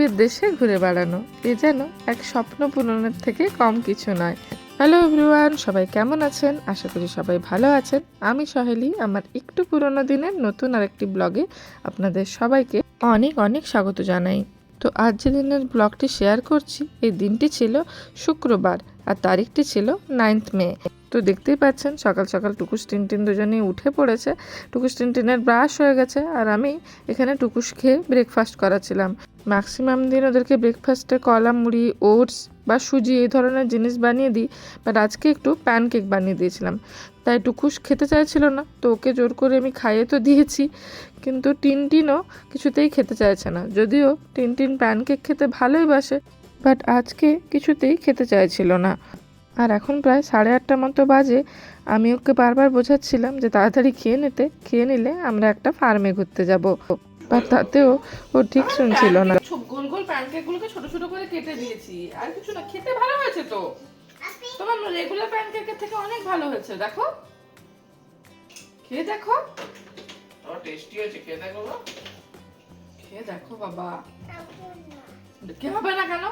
টিউলিপের দেশে ঘুরে বেড়ানো এ যেন এক স্বপ্ন পূরণের থেকে কম কিছু নয়। হ্যালো এভরিওয়ান, সবাই কেমন আছেন? আশা করি সবাই ভালো আছেন। আমি সহেলি, আমার একটু পুরনো দিনের নতুন আরেকটি ব্লগে আপনাদের সবাইকে অনেক অনেক স্বাগত জানাই। তো আজ যে দিনের ব্লগটি শেয়ার করছি, এই দিনটি ছিল শুক্রবার আর তারিখটি ছিল 9th মে। তো দেখতেই পাচ্ছেন সকাল সকাল টুকুস টিনটিন দুজনেই উঠে পড়েছে। টুকুস টিনটিনের ব্রাশ হয়ে গেছে আর আমি এখানে টুকুস খেয়ে ব্রেকফাস্ট করাছিলাম। ম্যাক্সিমাম দিন ওদেরকে ব্রেকফাস্টে কলা মুড়ি, ওটস বা সুজি এই ধরনের জিনিস বানিয়ে দিই, বাট আজকে একটু প্যানকেক বানিয়ে দিয়েছিলাম। তাই টুকুস খেতে চাইছিল না, তো ওকে জোর করে আমি খাইয়ে তো দিয়েছি, কিন্তু টিনটিনও কিছুতেই খেতে চাইছে না। যদিও টিনটিন প্যানকেক খেতে ভালোই বাসে, বাট আজকে কিছুতেই খেতে চাইছিল না। আর এখন প্রায় 8:30 মতো বাজে। আমি ওকে বারবার বোঝাচ্ছিলাম যে তাড়াতাড়ি খেয়ে নিলে আমরা একটা ফার্মে ঘুরতে যাব, বাট তাতেও ও ঠিক শুনছিল না। গোল গোল প্যানকেকগুলোকে ছোট ছোট করে কেটে দিয়েছি, আর কিছু না। খেতে ভালো হয়েছে তো, তোমার রেগুলার প্যানকেকের থেকে অনেক ভালো হয়েছে। দেখো, খেয়ে দেখো, টেস্টি হয়েছে। খেয়ে দেখো, খেয়ে দেখো বাবা। কে হবে না কেন?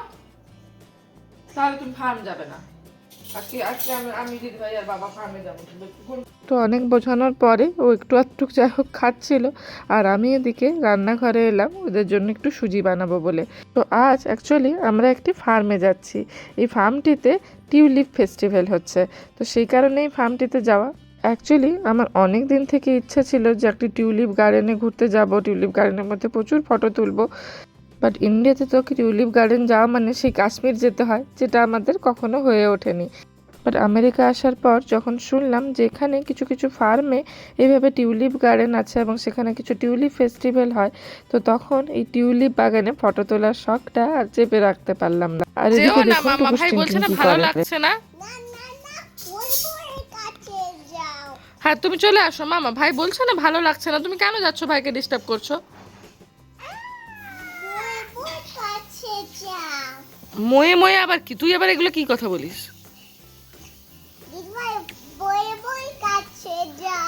তাহলে তুমি ফার্ম যাবে না। তো অনেক বোঝানোর পরে ও একটু আধটু যাই হোক খাচ্ছিল, আর আমি এদিকে রান্নাঘরে এলাম ওদের জন্য একটু সুজি বানাবো বলে। তো আজ অ্যাকচুয়ালি আমরা একটি ফার্মে যাচ্ছি। এই ফার্মটিতে টিউলিপ ফেস্টিভ্যাল হচ্ছে, তো সেই কারণে এই ফার্মটিতে যাওয়া। অ্যাকচুয়ালি আমার অনেক দিন থেকে ইচ্ছা ছিল যে একটি টিউলিপ গার্ডেনে ঘুরতে যাব, টিউলিপ গার্ডেনের মধ্যে প্রচুর ফটো তুলবো। বাট ইন্ডিয়াতে তো টিউলিপ গার্ডেন যাওয়া মানে সেই কাশ্মীর যেতে হয়, যেটা আমাদের কখনো হয়ে ওঠেনি। বাট আমেরিকা আসার পর যখন শুনলাম যে এখানে কিছু কিছু ফার্মে এইভাবে টিউলিপ গার্ডেন আছে এবং সেখানে কিছু টিউলিপ ফেস্টিভ্যাল হয়, তো তখন এই টিউলিপ বাগানে ফটো তোলার শখটা আর চেপে রাখতে পারলাম না। আর এদিকে দেখুন ভাই বলছে না ভালো লাগছে না। হ্যাঁ তুমি চলে আসো মামা, ভাই বলছে না ভালো লাগছে না, তুমি কেন যাচ্ছ ভাইকে ডিস্টার্ব করছো? ময়ে ময়ে আবার কি? তুই আবার এগুলো কি কথা বলিস?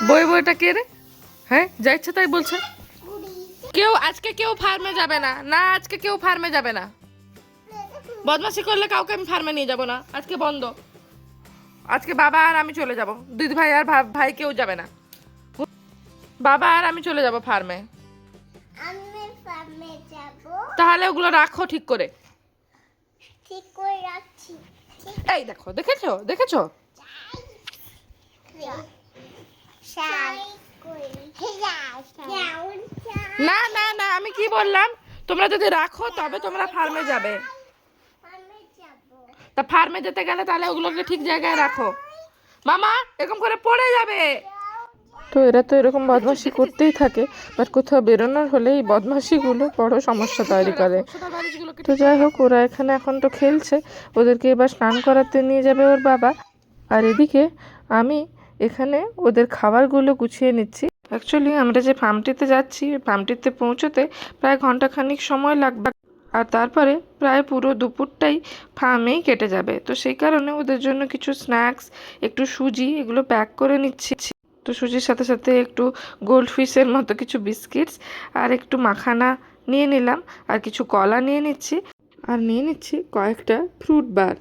বই বইটা কে রে? হ্যাঁ, যা ইচ্ছা তাই বলছে। আজকে কেউ ফার্মে যাবে না, না আজকে কেউ ফার্মে যাবে না। বদমাশি করলে কাউকে আমি ফার্মে নিয়ে যাব না, আজকে বন্ধ। আজকে বাবা আর আমি চলে যাব, দিদি ভাই আর ভাই কেউ যাবে না। বাবা আর আমি চলে যাব ফার্মে। তাহলে ওগুলো রাখো ঠিক করে। এই দেখো, দেখেছো না না না, আমি কি বললাম, তোমরা যদি রাখো তবে তোমরা ফার্মে যাবে। তা ফার্মে যেতে গেলে তাহলে ওগুলোকে ঠিক জায়গায় রাখো। মামা এরকম করে পড়ে যাবে। তো এরা তো এরকম বদমাশি করতেই থাকে, বাট কোথাও বেরোনোর হলে এই বদমাশিগুলো বড় সমস্যা তৈরি করে। তো যাই হোক, ওরা এখানে এখন তো খেলছে, ওদেরকে এবার স্নান করাতে নিয়ে যাবে ওর বাবা। আর এদিকে আমি এখানে ওদের খাবারগুলো গুছিয়ে নিচ্ছি। অ্যাকচুয়ালি আমরা যে ফার্মটিতে যাচ্ছি, ফার্মটিতে পৌঁছতে প্রায় ঘন্টাখানিক সময় লাগবে, আর তারপরে প্রায় পুরো দুপুরটাই ফার্মেই কেটে যাবে। তো সেই কারণে ওদের জন্য কিছু স্ন্যাক্স, একটু সুজি এগুলো প্যাক করে নিচ্ছি। তো সুজির সাথে সাথে একটু গোল্ড ফিশের মতো কিছু বিস্কিটস আর একটু মাখানা নিয়ে নিলাম, আর কিছু কলা নিয়ে নিচ্ছি, আর নিয়ে নিচ্ছি কয়েকটা ফ্রুট বার।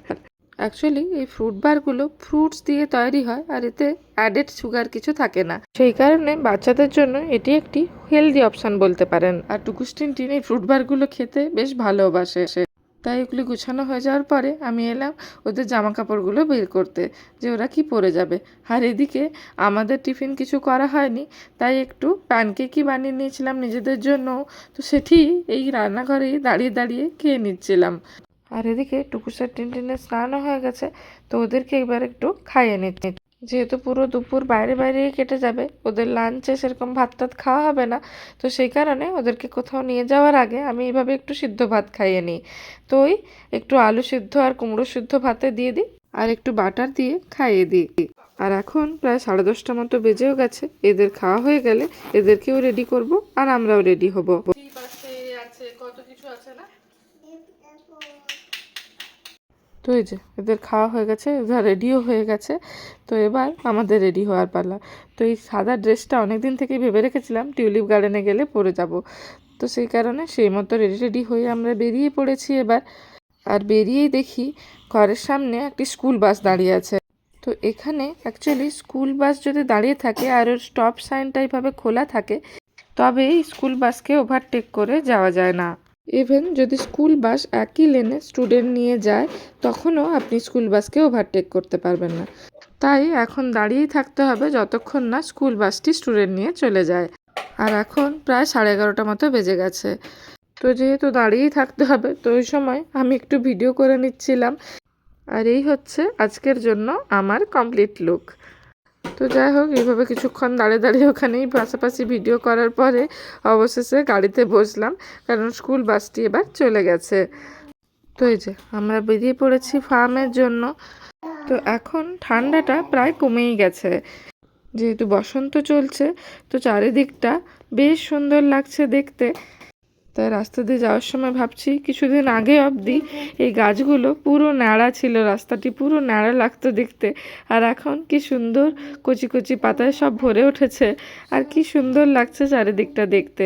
অ্যাকচুয়ালি এই ফ্রুট বারগুলো ফ্রুটস দিয়ে তৈরি হয়, আর এতে অ্যাডেড সুগার কিছু থাকে না, সেই কারণে বাচ্চাদের জন্য এটি একটি হেলদি অপশান বলতে পারেন। আর টুকুস টিনটিন এই ফ্রুট বারগুলো খেতে বেশ ভালোবাসে, তাই এগুলি গুছানো হয়ে যাওয়ার পরে আমি এলাম ওদের জামা কাপড়গুলো বের করতে, যে ওরা কি পরে যাবে। আর এদিকে আমাদের টিফিন কিছু করা হয়নি, তাই একটু প্যানকেকই বানিয়ে নিয়েছিলাম নিজেদের জন্য। তো সেটি এই রান্নাঘরেই দাঁড়িয়ে দাঁড়িয়ে খেয়ে নিচ্ছিলাম। আর এদিকে টুকুসের টিনটিনের স্নানও হয়ে গেছে, তো ওদেরকে এবার একটু খাইয়ে নিচ্ছি। যেহেতু পুরো দুপুর বাইরেই কেটে যাবে, ওদের লাঞ্চে সেরকম ভাত টাত খাওয়া হবে না, তো সেই কারণে ওদেরকে কোথাও নিয়ে যাওয়ার আগে আমি এইভাবে একটু সিদ্ধ ভাত খাইয়ে নিই। তো ওই একটু আলু সিদ্ধ আর কুমড়ো সিদ্ধ ভাতে দিয়ে দিই, আর একটু বাটার দিয়ে খাইয়ে দিই। আর এখন প্রায় 10:30 মতো বেজেও গেছে। এদের খাওয়া হয়ে গেলে এদেরকেও রেডি করব, আর আমরাও রেডি হব। কত কিছু আছে না। তো এই যে এদের খাওয়া হয়ে গেছে, এরা রেডিও হয়ে গেছে, তো এবার আমাদের রেডি হওয়ার পালা। তো এই সাদা ড্রেসটা অনেক দিন থেকেই ভেবে রেখেছিলাম টিউলিপ গার্ডেনে গেলে পরে যাব, তো সেই কারণে সেই মতো রেডি রেডি হয়ে আমরা বেরিয়ে পড়েছি এবার। আর বেরিয়েই দেখি ঘরের সামনে একটি স্কুল বাস দাঁড়িয়ে আছে। তো এখানে অ্যাকচুয়ালি স্কুল বাস যদি দাঁড়িয়ে থাকে আর ওর স্টপ সাইনটা এইভাবে খোলা থাকে, তবে এই স্কুল বাসকে ওভারটেক করে যাওয়া যায় না। ইভেন যদি স্কুল বাস একই লেনে স্টুডেন্ট নিয়ে যায়, তখনও আপনি স্কুল বাসকে ওভারটেক করতে পারবেন না। তাই এখন দাঁড়িয়েই থাকতে হবে যতক্ষণ না স্কুল বাসটি স্টুডেন্ট নিয়ে চলে যায়। আর এখন প্রায় 11:30 মতো বেজে গেছে। তো যেহেতু দাঁড়িয়েই থাকতে হবে, তো ওই সময় আমি একটু ভিডিও করে নিচ্ছিলাম। আর এই হচ্ছে আজকের জন্য আমার কমপ্লিট লুক। তো যাই হোক, এইভাবে কিছুক্ষণ দাঁড়িয়ে দাঁড়িয়ে ওখানেই পাশাপাশি ভিডিও করার পরে অবশেষে গাড়িতে বসলাম, কারণ স্কুল বাসটি এবার চলে গেছে। তো এই যে আমরা বেরিয়ে পড়েছি ফার্মের জন্য। তো এখন ঠান্ডাটা প্রায় কমেই গেছে, যেহেতু বসন্ত চলছে, তো চারিদিকটা বেশ সুন্দর লাগছে দেখতে। তাই রাস্তা দিয়ে যাওয়ার সময় ভাবছি, কিছুদিন আগে অবধি এই গাছগুলো পুরো ন্যাড়া ছিল, রাস্তাটি পুরো ন্যাড়া লাগতো দেখতে। আর এখন কি সুন্দর কচি কচি পাতায় সব ভরে উঠেছে, আর কি সুন্দর লাগছে চারিদিকটা দেখতে।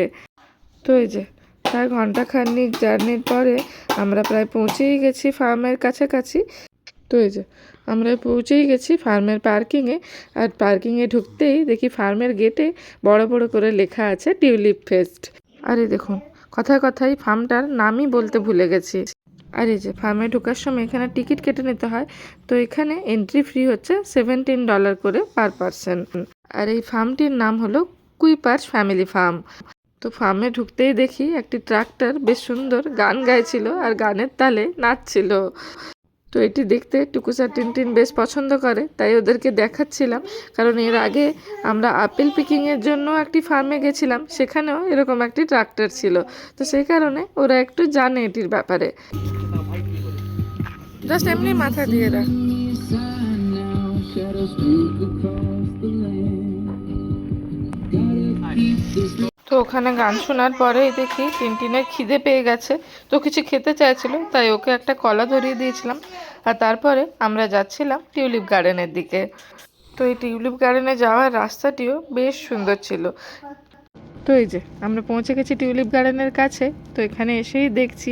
তো এই যে প্রায় ঘন্টাখানিক জার্নির পরে আমরা প্রায় পৌঁছেই গেছি ফার্মের কাছাকাছি। তো এই যে আমরা পৌঁছেই গেছি ফার্মের পার্কিংয়ে। আর পার্কিংয়ে ঢুকতেই দেখি ফার্মের গেটে বড় বড় করে লেখা আছে টিউলিপ ফেস্ট। আর এই দেখুন, কথায় কথায় ফার্মটার নামই বলতে ভুলে গেছি। আর এই যে ফার্মে ঢোকার সময় এখানে টিকিট কেটে নিতে হয়। তো এখানে এন্ট্রি ফ্রি হচ্ছে $17 করে পার পারসন। আর এই ফার্মটির নাম হলো কুইপার্স ফ্যামিলি ফার্ম। তো ফার্মে ঢুকতেই দেখি একটি ট্রাক্টর বেশ সুন্দর গান গাইছিল আর গানের তালে নাচছিল। তো এটি দেখতে টুকুস আর টিনটিন বেশ পছন্দ করে, তাই ওদেরকে দেখাচ্ছিলাম। কারণ এর আগে আমরা আপেল পিকিংয়ের জন্য একটি ফার্মে গেছিলাম, সেখানেও এরকম একটি ট্রাক্টর ছিল। তো সেই কারণে ওরা একটু জানে এটির ব্যাপারে। জাস্ট এমনি মাথা দিয়ে রাখ। তো ওখানে গান শোনার পরেই দেখি টিনটিনের খিদে পেয়ে গেছে, তো কিছু খেতে চাইছিল, তাই ওকে একটা কলা ধরিয়ে দিয়েছিলাম। আর তারপরে আমরা যাচ্ছিলাম টিউলিপ গার্ডেনের দিকে। তো এই টিউলিপ গার্ডেনে যাওয়ার রাস্তাটিও বেশ সুন্দর ছিল। তো এই যে আমরা পৌঁছে গেছি টিউলিপ গার্ডেনের কাছে। তো এখানে এসেই দেখছি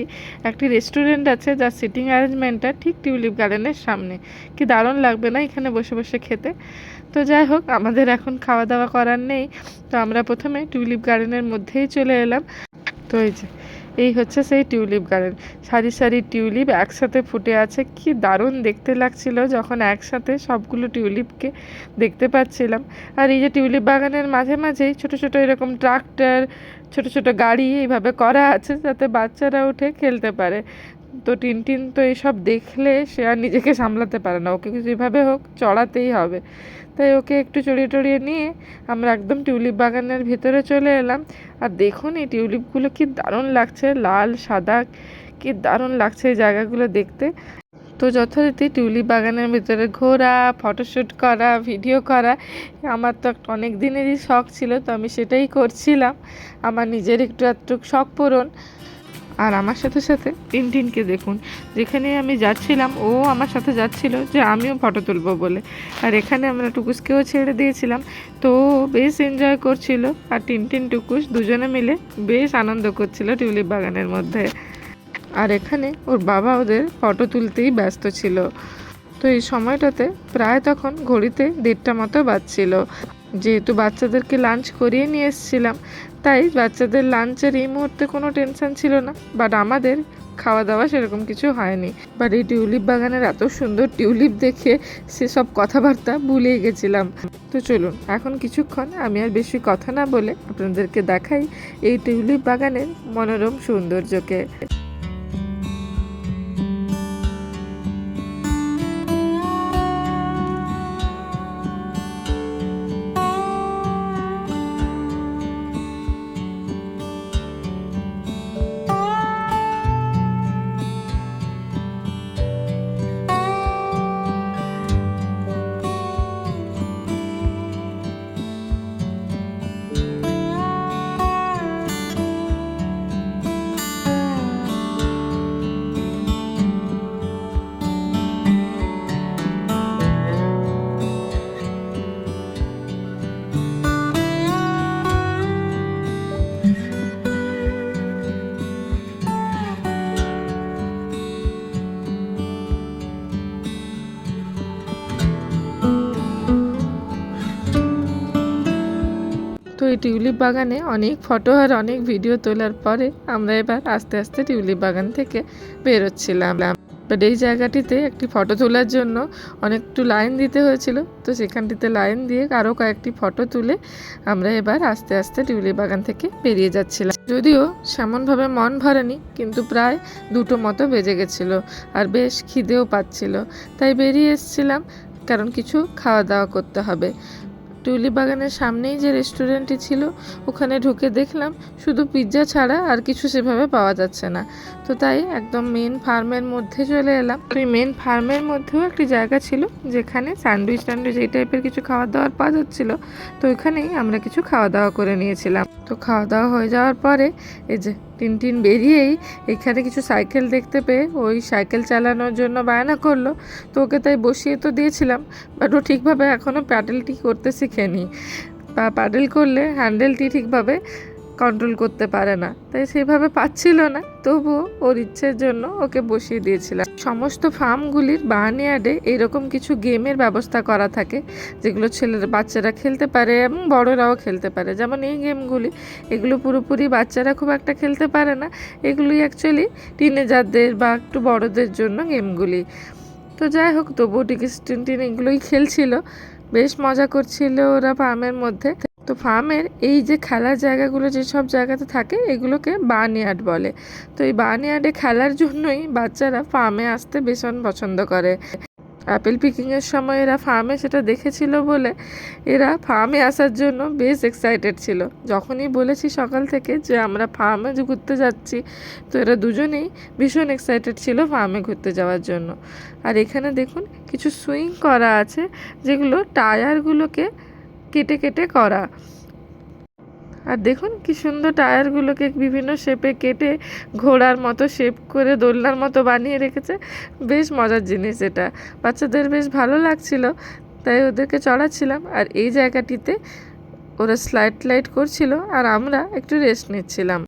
একটি রেস্টুরেন্ট আছে, যার সিটিং অ্যারেঞ্জমেন্টটা ঠিক টিউলিপ গার্ডেনের সামনে। কি দারুণ লাগবে না এখানে বসে বসে খেতে। তো যাই হোক, আমাদের এখন খাওয়া দাওয়া করার নেই, তো আমরা প্রথমে টিউলিপ গার্ডেনের মধ্যেই চলে এলাম। তো এই হচ্ছে সেই টিউলিপ গার্ডেন। সারি সারি টিউলিপ একসাথে ফুটে আছে, কি দারুণ দেখতে লাগছিল যখন একসাথে সবগুলো টিউলিপকে দেখতে পাচ্ছিলাম। আর এই যে টিউলিপ বাগানের মাঝে মাঝেই ছোট ছোট এরকম ট্রাক্টর, ছোট ছোট গাড়ি এইভাবে করা আছে, যাতে বাচ্চারা উঠে খেলতে পারে। তো টিনটিন তো এইসব দেখলে সে আর নিজেকে সামলাতে পারে না, ওকে যেভাবে হোক চড়াতেই হবে। তাই ওকে একটু চড়িয়ে টড়িয়ে নিয়ে আমরা একদম টিউলিপ বাগানের ভিতরে চলে এলাম। আর দেখুন এই টিউলিপগুলো কি দারুণ লাগছে, লাল সাদা, কি দারুণ লাগছে এই জায়গাগুলো দেখতে। তো যথারীতি টিউলিপ বাগানের ভিতরে ঘোরা, ফটোশ্যুট করা, ভিডিও করা আমার তো অনেক দিনেরই শখ ছিল, তো আমি সেটাই করছিলাম, আমার নিজের একটু একটু শখ পূরণ। আর আমার সাথে সাথে টিনটিনকে দেখুন, যেখানে আমি যাচ্ছিলাম ও আমার সাথে যাচ্ছিল যে আমিও ফটো তুলবো বলে। আর এখানে আমরা টুকুসকেও ছেড়ে দিয়েছিলাম, তো ও বেশ এনজয় করছিল। আর টিনটিন টুকুস দুজনে মিলে বেশ আনন্দ করছিল টিউলিপ বাগানের মধ্যে। আর এখানে ওর বাবা ওদের ফটো তুলতেই ব্যস্ত ছিল। তো এই সময়টাতে প্রায় তখন ঘড়িতে 1:30 মতো বাজছিল। যেহেতু বাচ্চাদেরকে লাঞ্চ করিয়ে নিয়ে এসেছিলাম, তাই বাচ্চাদের লাঞ্চের এই মুহূর্তে কোনো টেনশন ছিল না। বাট আমাদের খাওয়া দাওয়া সেরকম কিছু হয়নি। বাট এই টিউলিপ বাগানের এত সুন্দর টিউলিপ দেখে সেসব কথাবার্তা ভুলেই গেছিলাম। তো চলুন এখন কিছুক্ষণ আমি আর বেশি কথা না বলে আপনাদেরকে দেখাই এই টিউলিপ বাগানের মনোরম সৌন্দর্যকে। এই টিউলিপ বাগানে অনেক ফটো আর অনেক ভিডিও তোলার পরে আমরা এবার আস্তে আস্তে টিউলিপ বাগান থেকে বেরোচ্ছিলাম। বাট এই জায়গাটিতে একটি ফটো তোলার জন্য অনেকটু লাইন দিতে হয়েছিল, তো সেখানটিতে লাইন দিয়ে আরও কয়েকটি ফটো তুলে আমরা এবার আস্তে আস্তে টিউলিপ বাগান থেকে বেরিয়ে যাচ্ছিলাম। যদিও সেমনভাবে মন ভরেনি, কিন্তু প্রায় 2টো মতো বেজে গেছিলো আর বেশ খিদেও পাচ্ছিল, তাই বেরিয়ে এসেছিলাম, কারণ কিছু খাওয়া দাওয়া করতে হবে। টিউলিপ বাগানের সামনেই যে রেস্টুরেন্টটি ছিল ওখানে ঢুকে দেখলাম শুধু পিৎজা ছাড়া আর কিছু সেভাবে পাওয়া যাচ্ছে না, তো তাই একদম মেন ফার্মের মধ্যে চলে এলাম। ওই মেন ফার্মের মধ্যেও একটি জায়গা ছিল যেখানে স্যান্ডউইচ এই টাইপের কিছু খাবার দাবার পাওয়া যাচ্ছিলো, তো ওইখানেই আমরা কিছু খাওয়া দাওয়া করে নিয়েছিলাম। তো খাওয়া দাওয়া হয়ে যাওয়ার পরে এই যে টিনটিন বেরিয়েই এখানে কিছু সাইকেল দেখতে পেয়ে ওই সাইকেল চালানোর জন্য বায়না করলো, তো ওকে তাই বসিয়ে তো দিয়েছিলাম, বাট ও ঠিকভাবে এখনও প্যাডেলটি করতে শিখেনি, বা প্যাডেল করলে হ্যান্ডেলটি ঠিকভাবে কন্ট্রোল করতে পারে না, তাই সেভাবে পাচ্ছিল না, তবুও ওর ইচ্ছের জন্য ওকে বসিয়ে দিয়েছিলাম। সমস্ত ফার্মগুলির বার্নইয়ার্ডে এইরকম কিছু গেমের ব্যবস্থা করা থাকে যেগুলো বাচ্চারা খেলতে পারে এবং বড়রাও খেলতে পারে। যেমন এই গেমগুলি, এগুলো পুরোপুরি বাচ্চারা খুব একটা খেলতে পারে না, এগুলি অ্যাকচুয়ালি টিনেজারদের বা একটু বড়দের জন্য গেমগুলি। তো যাই হোক, তবুও টিন এগুলোই খেলছিল, বেশ মজা করছিল ওরা ফার্মের মধ্যে। তো ফার্মের এই যে খেলার জায়গাগুলো যেসব জায়গাতে থাকে এগুলোকে বার্নইয়ার্ড বলে। তো এই বার্নইয়ার্ডে খেলার জন্যই বাচ্চারা ফার্মে আসতে ভীষণ পছন্দ করে। অ্যাপেল পিকিংয়ের সময় এরা ফার্মে সেটা দেখেছিল বলে এরা ফার্মে আসার জন্য বেশ এক্সাইটেড ছিল। যখনই বলেছি সকাল থেকে যে আমরা ফার্মে ঘুরতে যাচ্ছি, তো এরা দুজনেই ভীষণ এক্সাইটেড ছিল ফার্মে ঘুরতে যাওয়ার জন্য। আর এখানে দেখুন কিছু সুইং করা আছে যেগুলো টায়ারগুলোকে কেটে কেটে করা। আর দেখুন কি সুন্দর টায়ারগুলোকে বিভিন্ন শেপে কেটে ঘোড়ার মতো শেপ করে দোলনার মতো বানিয়ে রেখেছে, বেশ মজার জিনিস এটা। বাচ্চাদের বেশ ভালো লাগছিল, তাই ওদেরকে চড়াচ্ছিলাম। আর এই জায়গাটিতে ওরা স্লাইড করছিল আর আমরা একটু রেস্ট নিচ্ছিলাম।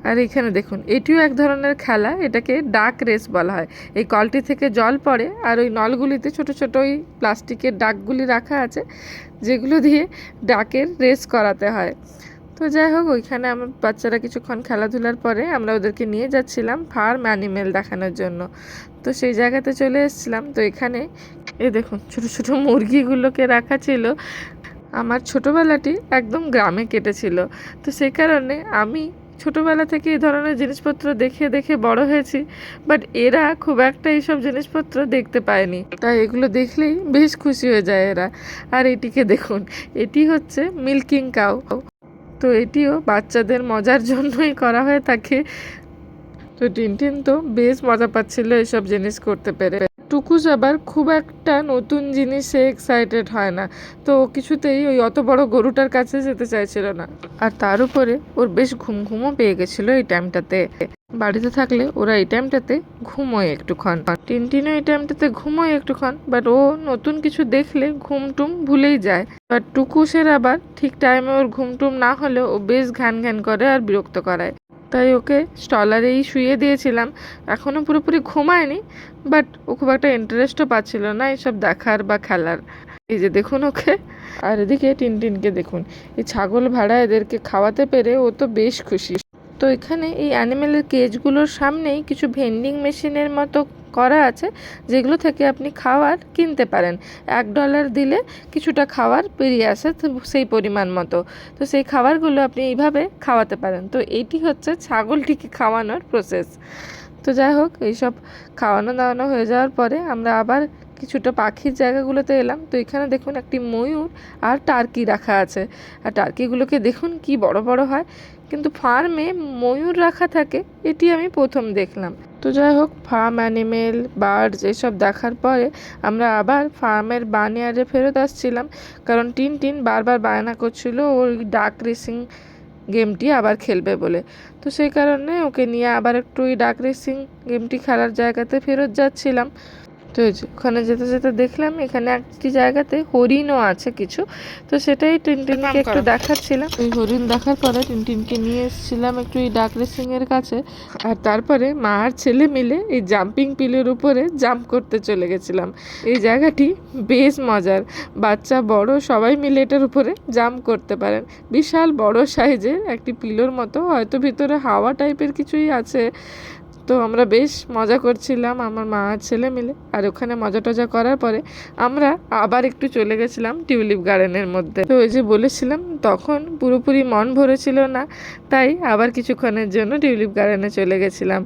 আর এখানে দেখুন এটিও এক ধরনের খেলা, এটাকে ডাক রেস বলা হয়। এই কলটি থেকে জল পড়ে আর ওই নলগুলিতে ছোট ছোট ওই প্লাস্টিকের ডাকগুলি রাখা আছে যেগুলো দিয়ে ডাকের রেস করাতে হয়। তো যাই হোক, ওইখানে আমার বাচ্চারা কিছুক্ষণ খেলাধুলার পরে আমরা ওদেরকে নিয়ে যাচ্ছিলাম ফার্ম অ্যানিমেল দেখানোর জন্য। তো সেই জায়গাতে চলে এসেছিলাম। তো এখানে দেখুন ছোট ছোট মুরগিগুলোকে রাখা ছিল। আমার ছোটোবেলাটি একদম গ্রামে কেটেছিল, তো সেই কারণে আমি ছোটোবেলা থেকে এই ধরনের জিনিসপত্র দেখে দেখে বড় হয়েছি, বাট এরা খুব একটা এইসব জিনিসপত্র দেখতে পায়নি, তাই এগুলো দেখলেই বেশ খুশি হয়ে যায় এরা। আর এটিকে দেখুন, এটি হচ্ছে মিল্কিং কাউ। তো এটিও বাচ্চাদের মজার জন্যই করা হয়ে থাকে। তো টিনটিন তো বেশ মজা পাচ্ছিল এসব জিনিস করতে পেরে। টুকুস আবার খুব একটা নতুন জিনিসে এক্সাইটেড হয় না, তো কিছুতেই ওই অত বড় গরুটার কাছে যেতে চাইছিল না। আর তার উপরে ওর বেশ ঘুমও পেয়ে গেছিলো এই টাইমটাতে। বাড়িতে থাকলে ওরা এই টাইমটাতে ঘুমোয় একটুক্ষণ, টিনটিনও এই টাইমটাতে ঘুমোয় একটুক্ষণ, বাট ও নতুন কিছু দেখলে ঘুমটুম ভুলেই যায়। বাট টুকুসের আবার ঠিক টাইমে ওর ঘুমটুম না হলে ও বেশ ঘ্যান করে আর বিরক্ত করায়, তাই ওকে স্টলারেই শুয়ে দিয়েছিলাম। এখনও পুরোপুরি ঘুমায়নি, বাট ও খুব একটা ইন্টারেস্টও পাচ্ছিল না এসব দেখার বা খেলার। এই যে দেখুন ওকে। আর এদিকে টিনটিনকে দেখুন, এই ছাগল ভাড়া এদেরকে খাওয়াতে পেরে ও তো বেশ খুশি। তো এখানে এই অ্যানিমেলের কেজগুলোর সামনেই কিছু ভেন্ডিং মেশিনের মতো করা আছে যেগুলো থেকে আপনি খাবার কিনতে পারেন। $1 দিলে কিছুটা খাবার বেরিয়ে আসে সেই পরিমাণ মতো, তো সেই খাবারগুলো আপনি এইভাবে খাওয়াতে পারেন। তো এইটি হচ্ছে ছাগলটিকে খাওয়ানোর প্রসেস। তো যাই হোক, এইসব খাওয়ানো দাওয়ানো হয়ে যাওয়ার পরে আমরা আবার কিছুটা পাখির জায়গাগুলোতে এলাম। তো এখানে দেখুন একটি ময়ূর আর টার্কি রাখা আছে, আর টার্কিগুলোকে দেখুন কি বড় বড় হয়, কিন্তু ফার্মে ময়ূর রাখা থাকে এটি আমি প্রথম দেখলাম। তো যাই হোক, ফার্ম অ্যানিমেল বার্ডস এসব দেখার পরে আমরা আবার ফার্মের বার্নইয়ার্ডে ফেরত আসছিলাম, কারণ টিনটিন বারবার বায়না করছিল ওই ডাক রেসিং গেমটি আবার খেলবে বলে। তো সেই কারণে ওকে নিয়ে আবার একটু ওই ডাক রেসিং গেমটি খেলার জায়গাতে ফেরত যাচ্ছিলাম। তো এই যে ওখানে যেতে যেতে দেখলাম এখানে একটি জায়গাতে হরিণও আছে কিছু, তো সেটাই টিনটিনকে একটু দেখাচ্ছিলাম। ওই হরিণ দেখার পরে টিনটিনকে নিয়ে এসেছিলাম একটু এই ডাক রেসিংয়ের কাছে, আর তারপরে মা আর ছেলে মিলে এই জাম্পিং পিলের উপরে জাম্প করতে চলে গেছিলাম। এই জায়গাটি বেশ মজার, বাচ্চা বড় সবাই মিলে এটার উপরে জাম্প করতে পারেন। বিশাল বড় সাইজের একটি পিলোর মতো, হয়তো ভিতরে হাওয়া টাইপের কিছুই আছে। তো আমরা বেশ মজা করছিলাম আমার মা আর ছেলে মিলে। আর ওখানে মজা টজা করার পরে আমরা আবার একটু চলে গেছিলাম টিউলিপ গার্ডেনের মধ্যে। তো ওই যে বলেছিলাম তখন পুরোপুরি মন ভরেছিল না, তাই আবার কিছুক্ষণের জন্য টিউলিপ গার্ডেনে চলে গেছিলাম।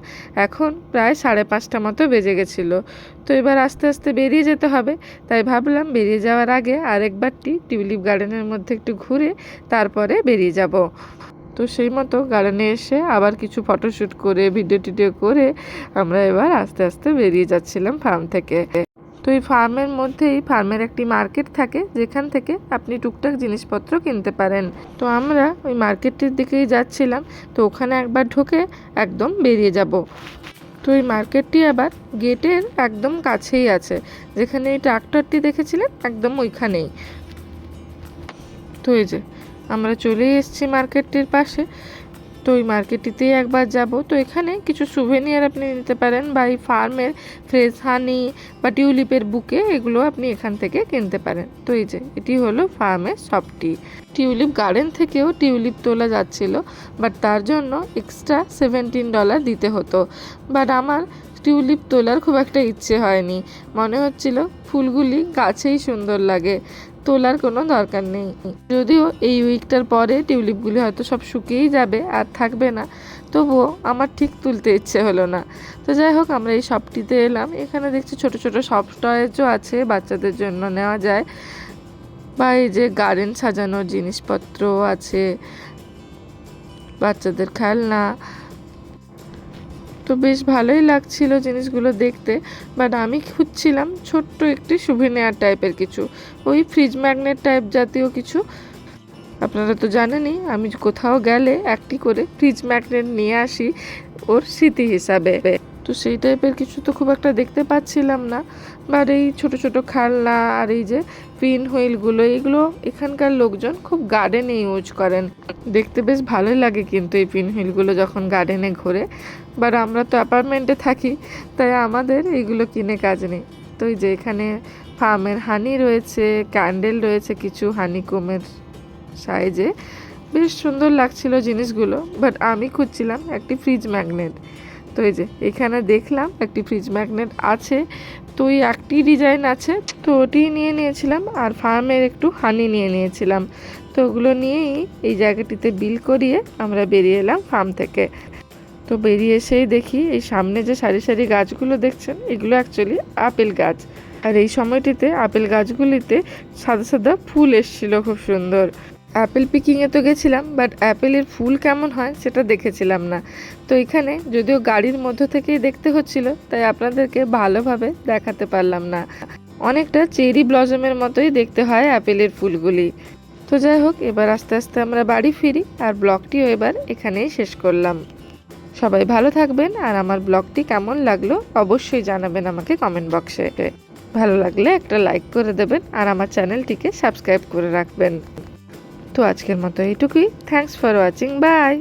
এখন প্রায় 5:30 মতো বেজে গেছিলো। তো এবার আস্তে আস্তে বেরিয়ে যেতে হবে, তাই ভাবলাম বেরিয়ে যাওয়ার আগে আরেকবারটি টিউলিপ গার্ডেনের মধ্যে একটু ঘুরে তারপরে বেরিয়ে যাব। তো সেই মতো গার্ডেনে এসে আবার কিছু ফটোশ্যুট করে ভিডিও টিডিও করে আমরা এবার আস্তে আস্তে বেরিয়ে যাচ্ছিলাম ফার্ম থেকে। তো এই ফার্মের মধ্যেই ফার্মের একটি মার্কেট থাকে, যেখান থেকে আপনি টুকটাক জিনিসপত্র কিনতে পারেন। তো আমরা ওই মার্কেটটির দিকেই যাচ্ছিলাম, তো ওখানে একবার ঢুকে একদম বেরিয়ে যাব। তো এই মার্কেটটি আবার গেটের একদম কাছেই আছে, যেখানে এই ট্রাক্টরটি দেখেছিলেন একদম ওইখানেই। তো এই যে আমরা চলে এসেছি মার্কেটটির পাশে। তো ওই মার্কেটটিতেই একবার যাব। তো এখানে কিছু সুভেনিয়ার আপনি নিতে পারেন, বা এই ফার্মের ফ্রেশ হানি বা টিউলিপের বুকে, এগুলো আপনি এখান থেকে কিনতে পারেন। তো এই যে এটি হলো ফার্মের শপটি। টিউলিপ গার্ডেন থেকেও টিউলিপ তোলা যাচ্ছিল, বাট তার জন্য এক্সট্রা $17 দিতে হতো। বাট আমার টিউলিপ তোলার খুব একটা ইচ্ছে হয়নি, মনে হচ্ছিল ফুলগুলি গাছেই সুন্দর লাগে, তোলার কোনো দরকার নেই। যদিও এই উইকটার পরে টিউলিপগুলি হয়তো সব শুকিয়েই যাবে আর থাকবে না, তবুও আমার ঠিক তুলতে ইচ্ছে হলো না। তো যাই হোক আমরা এই শপটিতে এলাম। এখানে দেখছি ছোট ছোট সব টয়েজও আছে, বাচ্চাদের জন্য নেওয়া যায়, বা এই যে গার্ডেন সাজানোর জিনিসপত্র আছে, বাচ্চাদের খেলনা। তো বেশ ভালোই লাগছিল জিনিসগুলো দেখতে, বাট আমি খুঁজছিলাম ছোট্ট একটি সুভিনিয়ার টাইপের কিছু, ওই ফ্রিজ ম্যাগনেট টাইপ জাতীয় কিছু। আপনারা তো জানেনই আমি কোথাও গেলে একটি করে ফ্রিজ ম্যাগনেট নিয়ে আসি ওর স্মৃতি হিসাবে। তো সেই টাইপের কিছু তো খুব একটা দেখতে পাচ্ছিলাম না, বাট এই ছোট ছোট খেলনা আর এই যে পিন হুইলগুলো, এগুলো এখানকার লোকজন খুব গার্ডেনে ইউজ করেন। দেখতে বেশ ভালোই লাগে কিন্তু এই পিন হুইলগুলো যখন গার্ডেনে ঘোরে। বাট আমরা তো অ্যাপার্টমেন্টে থাকি, তাই আমাদের এইগুলো কিনে কাজ নেই। তো এই যে এখানে ফার্মের হানি রয়েছে, ক্যান্ডেল রয়েছে কিছু হানিকমের সাইজে, বেশ সুন্দর লাগছিল জিনিসগুলো। বাট আমি খুঁজছিলাম একটি ফ্রিজ ম্যাগনেট। তো এই যে এখানে দেখলাম একটি ফ্রিজ ম্যাগনেট আছে, তো ওই একটি ডিজাইন আছে, তো ওটি নিয়ে নিয়েছিলাম, আর ফার্মের একটু হানি নিয়ে নিয়েছিলাম। তো ওগুলো নিয়েই এই জায়গাটিতে বিল করিয়ে আমরা বেরিয়ে এলাম ফার্ম থেকে। তো বেরিয়ে এসেই দেখি এই সামনে যে সারি সারি গাছগুলো দেখছেন, এগুলো অ্যাকচুয়ালি আপেল গাছ। আর এই সময়টিতে আপেল গাছগুলিতে সাদা সাদা ফুল এসেছিল খুব সুন্দর। অ্যাপেল পিকিংয়ে তো গেছিলাম, বাট অ্যাপেলের ফুল কেমন হয় সেটা দেখেছিলাম না। তো এখানে যদিও গাড়ির মধ্য থেকেই দেখতে হচ্ছিল, তাই আপনাদেরকে ভালোভাবে দেখাতে পারলাম না। অনেকটা চেরি ব্লজমের মতোই দেখতে হয় অ্যাপেলের ফুলগুলি। তো যাই হোক এবার আস্তে আস্তে আমরা বাড়ি ফিরি, আর ব্লগটিও এবার এখানেই শেষ করলাম। সবাই ভালো থাকবেন, আর আমার ব্লগটি কেমন লাগলো অবশ্যই জানাবেন আমাকে কমেন্ট বক্সে। ভালো লাগলে একটা লাইক করে দেবেন, আর আমার চ্যানেলটিকে সাবস্ক্রাইব করে রাখবেন। তো আজকের মতো এইটুকুই। Thanks for watching, by.